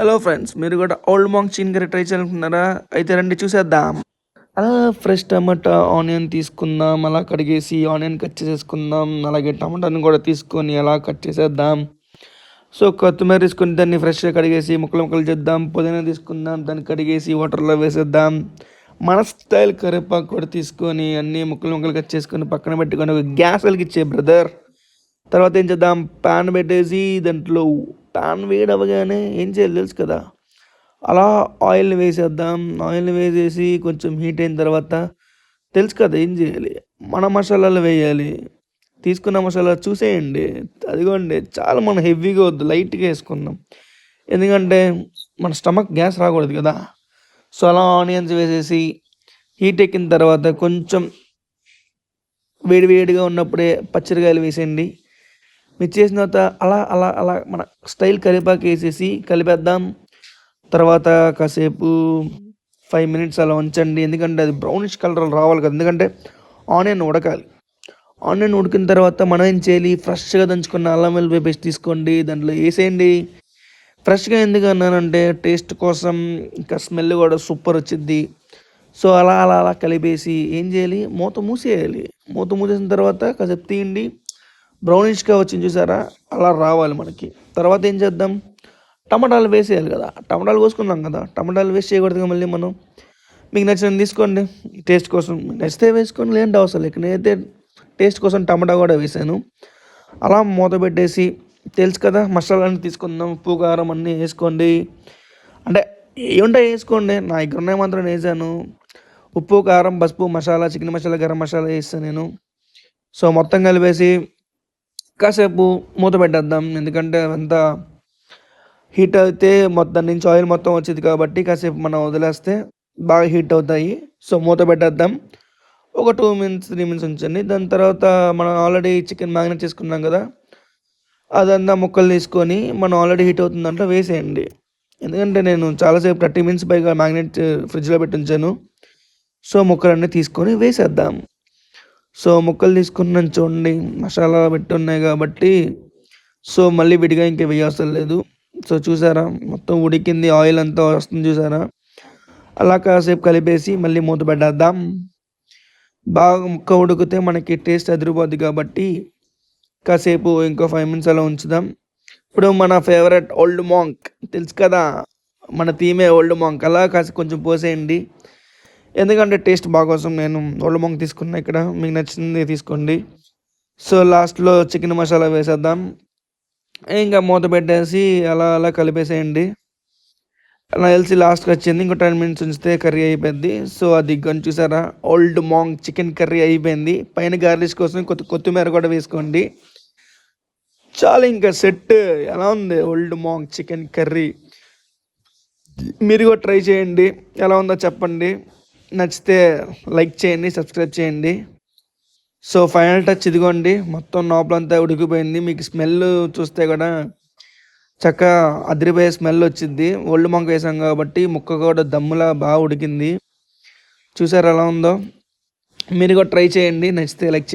Hello friends, మీరు కూడా old monk chicken curry try చేయాలనుకుంటున్నారా? అయితే రండి చూసేద్దాం. అలా ఫ్రెష్ టమాటా ఆనియన్ తీసుకుందాం, అలా కడిగేసి ఆనియన్ కట్ చేసేసుకుందాం. అలాగే టమాటాని కూడా తీసుకొని అలా కట్ చేసేద్దాం. సో కొత్తిమీర తీసుకొని దాన్ని ఫ్రెష్గా కడిగేసి ముక్కలు ముక్కలు చేద్దాం. పుదీనా తీసుకుందాం, దాన్ని కడిగేసి వాటర్లో వేసేద్దాం. మన స్టైల్ కరివేపాకు కూడా తీసుకొని అన్ని ముక్కలు ముక్కలు కట్ చేసుకొని పక్కన పెట్టుకొని ఒక గ్యాస్ వెలిగించే బ్రదర్. తర్వాత ఏం చేద్దాం, ప్యాన్ పెట్టేసి దాంట్లో ప్యాన్ వేడి అవ్వగానే ఏం చేయాలి తెలుసు కదా, అలా ఆయిల్ వేసేద్దాం. ఆయిల్ వేసేసి కొంచెం హీట్ అయిన తర్వాత తెలుసు కదా ఏం చేయాలి, మన మసాలాలు వేయాలి. తీసుకున్న మసాలా చూసేయండి, అదిగోండి. చాలా మనం హెవీగా వద్దు, లైట్గా వేసుకుందాం. ఎందుకంటే మన స్టమక్ గ్యాస్ రాకూడదు కదా. సో అలా ఆనియన్స్ వేసేసి హీట్ ఎక్కిన తర్వాత కొంచెం వేడి వేడిగా ఉన్నప్పుడే పచ్చిమిరకాయలు వేసేయండి. మిక్స్ చేసిన తర్వాత అలా అలా అలా మన స్టైల్ కరివేపాకు వేసేసి కలిపేద్దాం. తర్వాత కాసేపు 5 మినిట్స్ అలా ఉంచండి, ఎందుకంటే అది బ్రౌనిష్ కలర్ రావాలి కదా. ఎందుకంటే ఆనియన్ ఉడకాలి. ఆనియన్ ఉడికిన తర్వాత మనం ఏం చేయాలి, ఫ్రెష్గా దంచుకున్న అల్లం వెల్లుల్లి పేస్ట్ తీసుకోండి, దాంట్లో వేసేయండి. ఫ్రెష్గా ఎందుకు అన్నానంటే టేస్ట్ కోసం, ఇంకా స్మెల్ కూడా సూపర్ వచ్చింది. సో అలా అలా అలా కలిపేసి ఏం చేయాలి, మూత మూసేయాలి. మూత మూసేసిన తర్వాత కాసేపు తీయండి. బ్రౌనిష్గా వచ్చింది చూసారా, అలా రావాలి మనకి. తర్వాత ఏం చేద్దాం, టమాటాలు వేసేయాలి కదా. టమాటాలు కోసుకున్నాం కదా, టమాటాలు వేస్ట్ చేయకూడదుగా మళ్ళీ మనం. మీకు నచ్చినది తీసుకోండి, టేస్ట్ కోసం నచ్చితే వేసుకోండి, లేదంటే అవసరం లేక నేనైతే టేస్ట్ కోసం టమాటా కూడా వేసాను. అలా మూత పెట్టేసి తెలుసు కదా మసాలాన్ని తీసుకుందాం. ఉప్పు కారం అన్నీ వేసుకోండి, అంటే ఏముంటే వేసుకోండి. నా దగ్గర ఉన్నాయి మాత్రం వేసాను. ఉప్పు కారం పసుపు మసాలా, చికెన్ మసాలా, గరం మసాలా వేస్తాను నేను. సో మొత్తం కలిపేసి కాసేపు మూత పెట్టేద్దాం. ఎందుకంటే అదంతా హీట్ అయితే మొత్తం నుంచి ఆయిల్ మొత్తం వచ్చింది కాబట్టి కాసేపు మనం వదిలేస్తే బాగా హీట్ అవుతాయి. సో మూత పెట్టేద్దాం. ఒక 2 మినిట్స్ 3 మినిట్స్ ఉంచండి. దాని తర్వాత మనం ఆల్రెడీ చికెన్ మ్యారినేట్ చేసుకున్నాం కదా, అదంతా ముక్కలు తీసుకొని మనం ఆల్రెడీ హీట్ అవుతుంది దాంట్లో వేసేయండి. ఎందుకంటే నేను చాలాసేపు 30 మినిట్స్ పైగా మ్యాగ్నెట్ ఫ్రిడ్జ్లో పెట్టి ఉంచాను. సో ముక్కలన్నీ తీసుకొని వేసేద్దాం. సో ముక్కలు తీసుకున్నాను చూడండి, మసాలా పెట్టి ఉన్నాయి కాబట్టి సో మళ్ళీ విడిగా ఇంకా వేయవసరం లేదు. సో చూసారా మొత్తం ఉడికింది, ఆయిల్ అంతా వస్తుంది చూసారా. అలా కాసేపు కలిపేసి మళ్ళీ మూత పెట్టేద్దాం. బాగా ముక్క ఉడికితే మనకి టేస్ట్ అదిరిపోద్ది కాబట్టి కాసేపు ఇంకో 5 మినిట్స్ అలా ఉంచుదాం. ఇప్పుడు మన ఫేవరెట్ ఓల్డ్ మాంక్ తెలుసు కదా, మన థీమే ఓల్డ్ మాంక్. అలా కాసి కొంచెం పోసేయండి, ఎందుకంటే టేస్ట్ బాగా కోసం నేను ఓల్డ్ మాంక్ తీసుకున్నా. ఇక్కడ మీకు నచ్చింది తీసుకోండి. సో లాస్ట్లో చికెన్ మసాలా వేసేద్దాం. ఇంకా మూత పెట్టేసి అలా అలా కలిపేసేయండి. నాకు తెలిసి లాస్ట్కి వచ్చింది, ఇంకో 10 మినిట్స్ ఉంచితే కర్రీ అయిపోద్ది. సో అది గన్ చూసారా, ఓల్డ్ మాంక్ చికెన్ కర్రీ అయిపోయింది. పైన గార్లిష్ కోసం కొత్తిమీర కూడా వేసుకోండి. చాలా ఇంకా సెట్. ఎలా ఉంది ఓల్డ్ మాంక్ చికెన్ కర్రీ? మీరు కూడా ట్రై చేయండి, ఎలా ఉందో చెప్పండి. నచ్చితే లైక్ చేయండి, సబ్స్క్రైబ్ చేయండి. సో ఫైనల్ టచ్ ఇదిగోండి, మొత్తం లోపలంతా ఉడికిపోయింది. మీకు స్మెల్ చూస్తే కూడా చక్కగా అదిరిపోయే స్మెల్ వచ్చింది. ఓల్డ్ మాంక్ వేసాం కాబట్టి ముక్క కూడా దమ్ములా బాగా ఉడికింది. చూసారు ఎలా ఉందో? మీరు కూడా ట్రై చేయండి, నచ్చితే లైక్ చేయండి.